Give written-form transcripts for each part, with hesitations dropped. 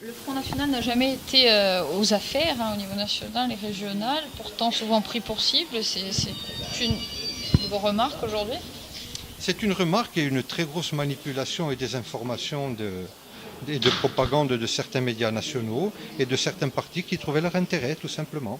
Le Front National n'a jamais été aux affaires au niveau national et régional, pourtant souvent pris pour cible. C'est une de vos remarques aujourd'hui? C'est une remarque et une très grosse manipulation et désinformation et de propagande de certains médias nationaux et de certains partis qui trouvaient leur intérêt, tout simplement.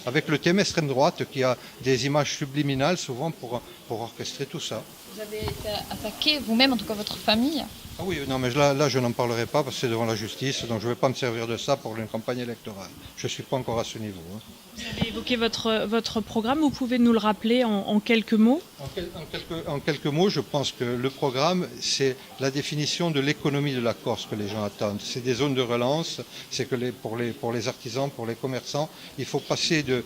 Avec le thème extrême droite qui a des images subliminales souvent pour orchestrer tout ça. Vous avez été attaqué vous-même, en tout cas votre famille? Ah oui, non, mais là je n'en parlerai pas parce que c'est devant la justice, donc je ne vais pas me servir de ça pour une campagne électorale. Je ne suis pas encore à ce niveau. Vous avez évoqué votre programme, vous pouvez nous le rappeler en quelques mots? En quelques mots, je pense que le programme, c'est la définition de l'économie de la Corse que les gens attendent. C'est des zones de relance, c'est que pour les artisans, pour les commerçants, il faut passer de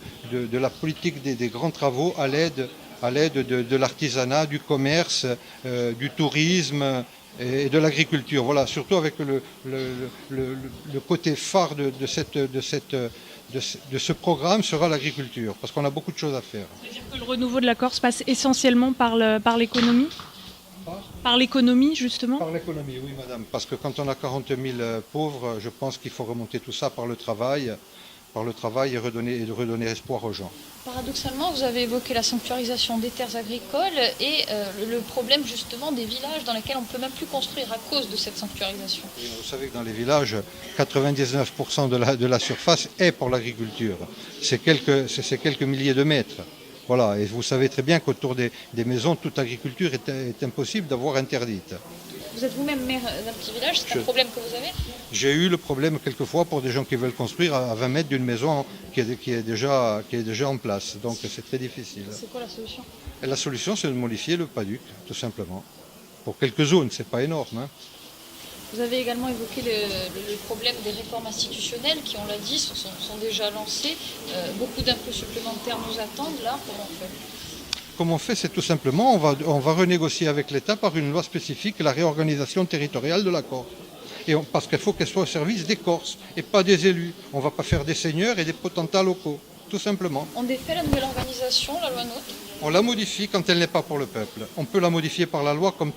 la politique des grands travaux à l'aide de l'artisanat, du commerce, du tourisme et de l'agriculture. Voilà, surtout avec le côté phare de ce programme sera l'agriculture, parce qu'on a beaucoup de choses à faire. C'est-à-dire que le renouveau de la Corse passe essentiellement par l'économie? Par l'économie, justement? Par l'économie, oui, madame. Parce que quand on a 40 000 pauvres, je pense qu'il faut remonter tout ça par le travail et redonner espoir aux gens. Paradoxalement, vous avez évoqué la sanctuarisation des terres agricoles et le problème justement des villages dans lesquels on ne peut même plus construire à cause de cette sanctuarisation. Vous savez que dans les villages, 99% de la surface est pour l'agriculture. C'est quelques milliers de mètres. Voilà, et vous savez très bien qu'autour des maisons, toute agriculture est impossible d'avoir interdite. Vous êtes vous-même maire d'un petit village, c'est un problème que vous avez? J'ai eu le problème quelquefois pour des gens qui veulent construire à 20 mètres d'une maison qui est déjà en place. Donc c'est très difficile. C'est quoi la solution? Et la solution, c'est de modifier le PADUC, tout simplement. Pour quelques zones, c'est pas énorme. Vous avez également évoqué le problème des réformes institutionnelles qui, on l'a dit, sont déjà lancées. Beaucoup d'impôts supplémentaires nous attendent. Là, comment on fait? Comme on fait, c'est tout simplement, on va renégocier avec l'État par une loi spécifique la réorganisation territoriale de la Corse. Parce qu'il faut qu'elle soit au service des Corses et pas des élus. On ne va pas faire des seigneurs et des potentats locaux, tout simplement. On défait la nouvelle organisation, la loi NOTRe? On la modifie quand elle n'est pas pour le peuple. On peut la modifier par la loi comme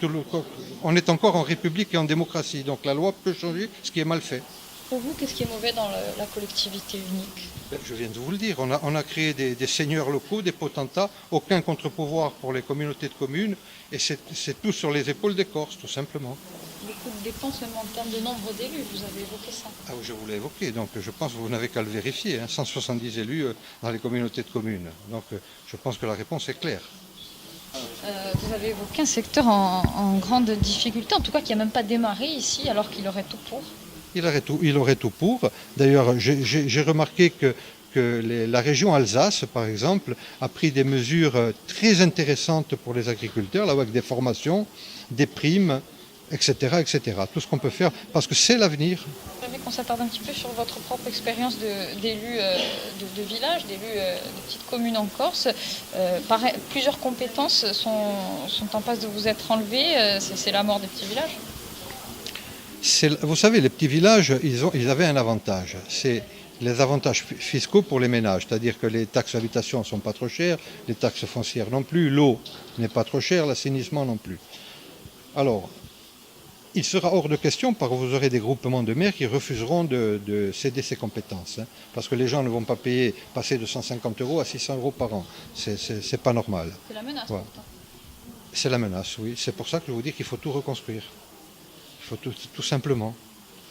on est encore en République et en démocratie. Donc la loi peut changer ce qui est mal fait. Pour vous, qu'est-ce qui est mauvais dans la collectivité unique? Je viens de vous le dire, on a créé des seigneurs locaux, des potentats, aucun contre-pouvoir pour les communautés de communes, et c'est tout sur les épaules des Corses, tout simplement. Beaucoup de dépenses, même en termes de nombre d'élus, vous avez évoqué ça. Ah oui, je vous l'ai évoqué, donc je pense que vous n'avez qu'à le vérifier, 170 élus dans les communautés de communes. Donc je pense que la réponse est claire. Vous avez évoqué un secteur en grande difficulté, en tout cas qui n'a même pas démarré ici, alors qu'il aurait tout pour. Il aurait tout pour. D'ailleurs, j'ai remarqué que la région Alsace, par exemple, a pris des mesures très intéressantes pour les agriculteurs, là, avec des formations, des primes, etc., etc. Tout ce qu'on peut faire, parce que c'est l'avenir. J'aimerais qu'on s'attarde un petit peu sur votre propre expérience d'élu de village, d'élu de petites communes en Corse. Plusieurs compétences sont en passe de vous être enlevées. C'est la mort des petits villages. Vous savez, les petits villages, ils avaient un avantage. C'est les avantages fiscaux pour les ménages. C'est-à-dire que les taxes d'habitation ne sont pas trop chères, les taxes foncières non plus, l'eau n'est pas trop chère, l'assainissement non plus. Alors, il sera hors de question, parce que vous aurez des groupements de maires qui refuseront de céder ces compétences. Parce que les gens ne vont pas passer de 150 € à 600 € par an. C'est pas normal. C'est la menace, ouais. Pourtant. C'est la menace, oui. C'est pour ça que je vous dis qu'il faut tout reconstruire. Il faut tout simplement.